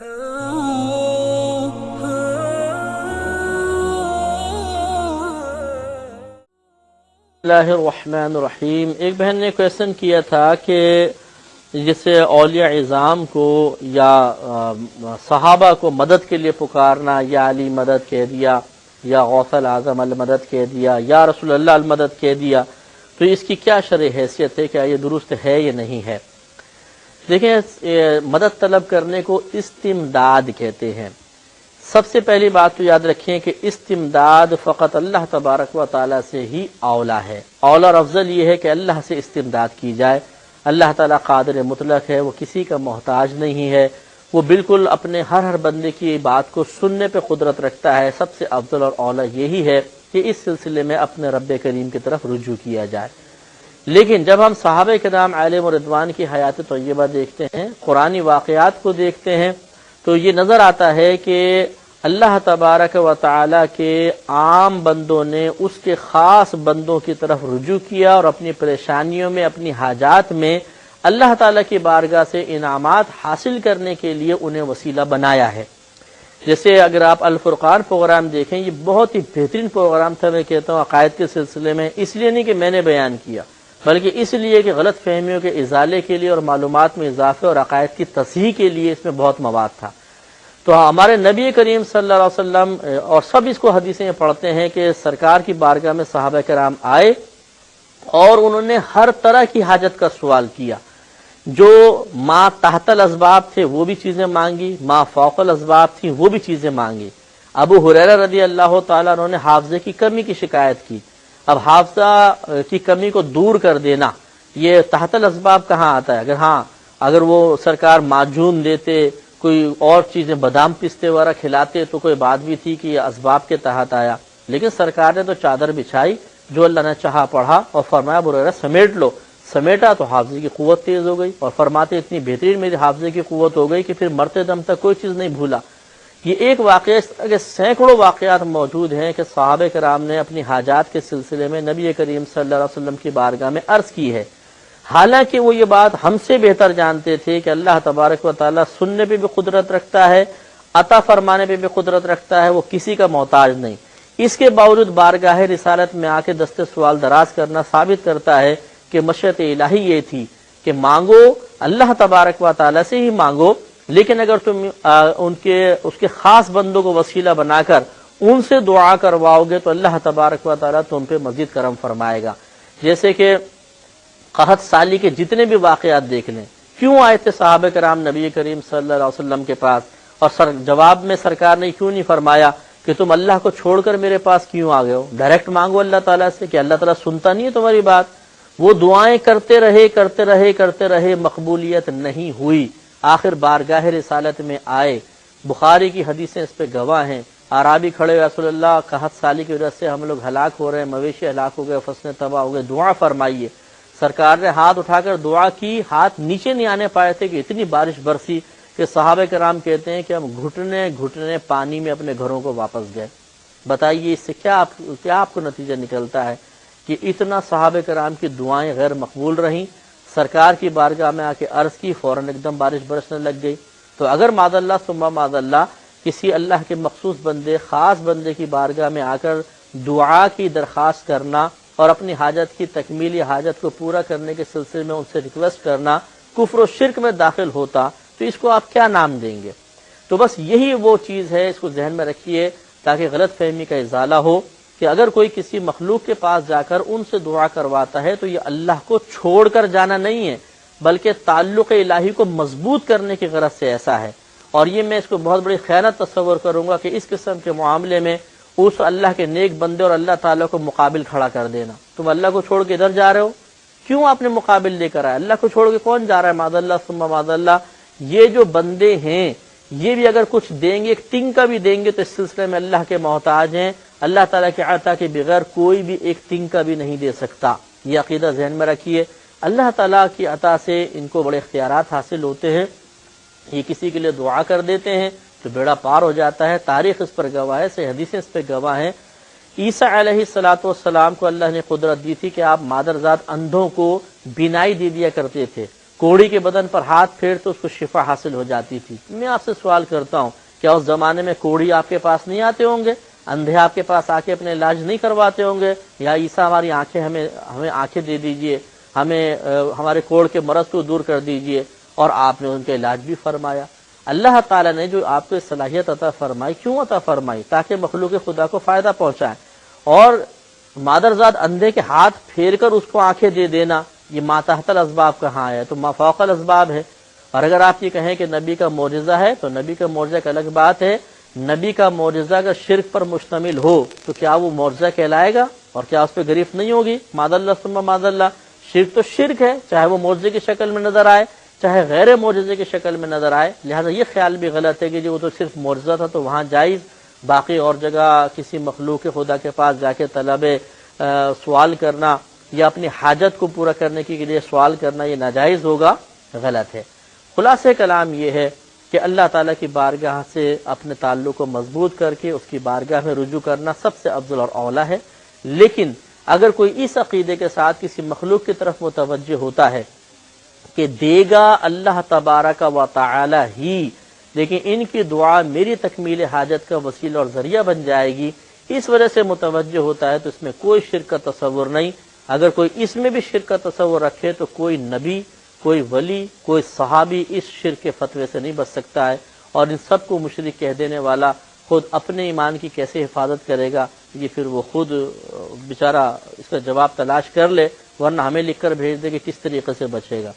اللہ الرحمن الرحیم۔ ایک بہن نے کویشچن کیا تھا کہ جسے اولیاء عظام کو یا صحابہ کو مدد کے لیے پکارنا، یا علی مدد کہہ دیا، یا غوث الاعظم المدد کہہ دیا، یا رسول اللہ المدد کہہ دیا، تو اس کی کیا شرعی حیثیت ہے، کیا یہ درست ہے یا نہیں ہے؟ دیکھیں، مدد طلب کرنے کو استمداد کہتے ہیں۔ سب سے پہلی بات تو یاد رکھیں کہ استمداد فقط اللہ تبارک و تعالیٰ سے ہی اولا ہے۔ اولا اور افضل یہ ہے کہ اللہ سے استمداد کی جائے۔ اللہ تعالیٰ قادر مطلق ہے، وہ کسی کا محتاج نہیں ہے، وہ بالکل اپنے ہر بندے کی بات کو سننے پہ قدرت رکھتا ہے۔ سب سے افضل اور اولا یہی ہے کہ اس سلسلے میں اپنے رب کریم کی طرف رجوع کیا جائے۔ لیکن جب ہم صحابہ کرام علیہم رضوان کی حیات طیبہ دیکھتے ہیں، قرآنی واقعات کو دیکھتے ہیں، تو یہ نظر آتا ہے کہ اللہ تبارک و تعالیٰ کے عام بندوں نے اس کے خاص بندوں کی طرف رجوع کیا اور اپنی پریشانیوں میں، اپنی حاجات میں اللہ تعالیٰ کی بارگاہ سے انعامات حاصل کرنے کے لیے انہیں وسیلہ بنایا ہے۔ جیسے اگر آپ الفرقان پروگرام دیکھیں، یہ بہت ہی بہترین پروگرام تھا، میں کہتا ہوں عقائد کے سلسلے میں، اس لیے نہیں کہ میں نے بیان کیا، بلکہ اس لیے کہ غلط فہمیوں کے ازالے کے لیے اور معلومات میں اضافے اور عقائد کی تصحیح کے لیے اس میں بہت مواد تھا۔ تو ہمارے نبی کریم صلی اللہ علیہ وسلم اور سب اس کو حدیثیں پڑھتے ہیں کہ سرکار کی بارگاہ میں صحابہ کرام آئے اور انہوں نے ہر طرح کی حاجت کا سوال کیا۔ جو ما تحت الاسباب تھے وہ بھی چیزیں مانگی، ما فوق الاسباب تھیں وہ بھی چیزیں مانگی۔ ابو ہریرہ رضی اللہ تعالیٰ عنہ نے حافظے کی کمی کی شکایت کی۔ اب حافظہ کی کمی کو دور کر دینا یہ تحت الاسباب کہاں آتا ہے؟ اگر وہ سرکار معجون دیتے، کوئی اور چیزیں بادام پستے وغیرہ کھلاتے تو کوئی بات بھی تھی کہ یہ اسباب کے تحت آیا، لیکن سرکار نے تو چادر بچھائی، جو اللہ نے چاہا پڑھا اور فرمایا ابو ہریرہ سمیٹ لو۔ سمیٹا تو حافظے کی قوت تیز ہو گئی، اور فرماتے اتنی بہترین میری حافظے کی قوت ہو گئی کہ پھر مرتے دم تک کوئی چیز نہیں بھولا۔ یہ ایک واقعہ، اس طرح کے سینکڑوں واقعات موجود ہیں کہ صحابہ کرام نے اپنی حاجات کے سلسلے میں نبی کریم صلی اللہ علیہ وسلم کی بارگاہ میں عرض کی ہے، حالانکہ وہ یہ بات ہم سے بہتر جانتے تھے کہ اللہ تبارک و تعالیٰ سننے پہ بھی قدرت رکھتا ہے، عطا فرمانے پہ بھی قدرت رکھتا ہے، وہ کسی کا محتاج نہیں۔ اس کے باوجود بارگاہ رسالت میں آ کے دست سوال دراز کرنا ثابت کرتا ہے کہ مشیت الہی یہ تھی کہ مانگو اللہ تبارک و تعالیٰ سے ہی مانگو، لیکن اگر تم اس کے خاص بندوں کو وسیلہ بنا کر ان سے دعا کرواؤ گے تو اللہ تبارک و تعالیٰ تم پہ مزید کرم فرمائے گا۔ جیسے کہ قحط سالی کے جتنے بھی واقعات دیکھ لیں، کیوں آئے تھے صحابہ کرام نبی کریم صلی اللہ علیہ وسلم کے پاس، اور جواب میں سرکار نے کیوں نہیں فرمایا کہ تم اللہ کو چھوڑ کر میرے پاس کیوں آ گئے ہو؟ ڈائریکٹ مانگو اللہ تعالیٰ سے، کہ اللہ تعالیٰ سنتا نہیں ہے تمہاری بات؟ وہ دعائیں کرتے رہے، مقبولیت نہیں ہوئی، آخر بارگاہ رسالت میں آئے۔ بخاری کی حدیثیں اس پہ گواہ ہیں۔ اعرابی کھڑے ہوئے، رسول اللہ قحط سالی کی وجہ سے ہم لوگ ہلاک ہو رہے ہیں، مویشی ہلاک ہو گئے، فصلیں تباہ ہو گئے، دعا فرمائیے۔ سرکار نے ہاتھ اٹھا کر دعا کی، ہاتھ نیچے نہیں آنے پائے تھے کہ اتنی بارش برسی کہ صحابہ کرام کہتے ہیں کہ ہم گھٹنے پانی میں اپنے گھروں کو واپس گئے۔ بتائیے اس سے کیا آپ کو نتیجہ نکلتا ہے کہ اتنا صحابہ کرام کی دعائیں غیر مقبول رہیں، سرکار کی بارگاہ میں آ کے عرض کی، فوراً ایک دم بارش برسنے لگ گئی۔ تو اگر معاذ اللہ ثم معاذ اللہ کسی اللہ کے مخصوص بندے، خاص بندے کی بارگاہ میں آ کر دعا کی درخواست کرنا اور اپنی حاجت کی تکمیلی حاجت کو پورا کرنے کے سلسلے میں ان سے ریکویسٹ کرنا کفر و شرک میں داخل ہوتا تو اس کو آپ کیا نام دیں گے؟ تو بس یہی وہ چیز ہے، اس کو ذہن میں رکھیے تاکہ غلط فہمی کا ازالہ ہو کہ اگر کوئی کسی مخلوق کے پاس جا کر ان سے دعا کرواتا ہے تو یہ اللہ کو چھوڑ کر جانا نہیں ہے، بلکہ تعلق الہی کو مضبوط کرنے کی غرض سے ایسا ہے۔ اور یہ میں اس کو بہت بڑی خیانت تصور کروں گا کہ اس قسم کے معاملے میں اس اللہ کے نیک بندے اور اللہ تعالیٰ کو مقابل کھڑا کر دینا۔ تم اللہ کو چھوڑ کے ادھر جا رہے ہو، کیوں آپ نے مقابل لے کر آئے؟ اللہ کو چھوڑ کے کون جا رہا ہے؟ معاذ اللہ ثم معاذ اللہ۔ یہ جو بندے ہیں یہ بھی اگر کچھ دیں گے، ایک تنکا بھی دیں گے، تو اس سلسلے میں اللہ کے محتاج ہیں۔ اللہ تعالیٰ کے عطا کے بغیر کوئی بھی ایک تنکا بھی نہیں دے سکتا، یہ عقیدہ ذہن میں رکھیے۔ اللہ تعالیٰ کی عطا سے ان کو بڑے اختیارات حاصل ہوتے ہیں، یہ کسی کے لیے دعا کر دیتے ہیں تو بیڑا پار ہو جاتا ہے۔ تاریخ اس پر گواہ ہے، صحیح حدیثیں اس پہ گواہ ہیں۔ عیسیٰ علیہ السلام کو اللہ نے قدرت دی تھی کہ آپ مادرزاد اندھوں کو بینائی دے دیا کرتے تھے، کوڑی کے بدن پر ہاتھ پھیر تو اس کو شفا حاصل ہو جاتی تھی۔ میں آپ سے سوال کرتا ہوں، کیا اس زمانے میں کوڑی آپ کے پاس نہیں آتے ہوں گے؟ اندھے آپ کے پاس آ کے اپنے علاج نہیں کرواتے ہوں گے؟ یا عیسیٰ ہماری آنکھیں ہمیں آنکھیں دے دیجئے، ہمیں ہمارے کوڑ کے مرض کو دور کر دیجئے، اور آپ نے ان کے علاج بھی فرمایا۔ اللہ تعالیٰ نے جو آپ کو صلاحیت عطا فرمائی، کیوں عطا فرمائی؟ تاکہ مخلوق خدا کو فائدہ پہنچائے۔ اور مادرزاد اندھے کے ہاتھ پھیر کر اس کو آنکھیں دے دینا، یہ ما تحت الاسباب کہاں ہے؟ تو ما فوق الاسباب ہے۔ اور اگر آپ یہ کہیں کہ نبی کا معجزہ ہے، تو نبی کا معجزہ ایک الگ بات ہے۔ نبی کا معجزہ اگر شرک پر مشتمل ہو تو کیا وہ معجزہ کہلائے گا؟ اور کیا اس پہ گرفت نہیں ہوگی؟ معاذ اللہ ثم معاذ اللہ، شرک تو شرک ہے، چاہے وہ معجزے کی شکل میں نظر آئے، چاہے غیر معجزے کی شکل میں نظر آئے۔ لہذا یہ خیال بھی غلط ہے کہ جو وہ تو صرف معجزہ تھا تو وہاں جائز، باقی اور جگہ کسی مخلوق خدا کے پاس جا کے طلب سوال کرنا یا اپنی حاجت کو پورا کرنے کے لیے سوال کرنا یہ ناجائز ہوگا، غلط ہے۔ خلاصہ کلام یہ ہے کہ اللہ تعالیٰ کی بارگاہ سے اپنے تعلق کو مضبوط کر کے اس کی بارگاہ میں رجوع کرنا سب سے افضل اور اولیٰ ہے۔ لیکن اگر کوئی اس عقیدے کے ساتھ کسی مخلوق کی طرف متوجہ ہوتا ہے کہ دے گا اللہ تبارک و تعالی ہی، لیکن ان کی دعا میری تکمیل حاجت کا وسیلہ اور ذریعہ بن جائے گی، اس وجہ سے متوجہ ہوتا ہے، تو اس میں کوئی شرک کا تصور نہیں۔ اگر کوئی اس میں بھی شرک کا تصور رکھے تو کوئی نبی، کوئی ولی، کوئی صحابی اس شرک کے فتوے سے نہیں بچ سکتا ہے، اور ان سب کو مشرک کہہ دینے والا خود اپنے ایمان کی کیسے حفاظت کرے گا؟ یہ پھر وہ خود بیچارہ اس کا جواب تلاش کر لے، ورنہ ہمیں لکھ کر بھیج دے کہ کس طریقے سے بچے گا۔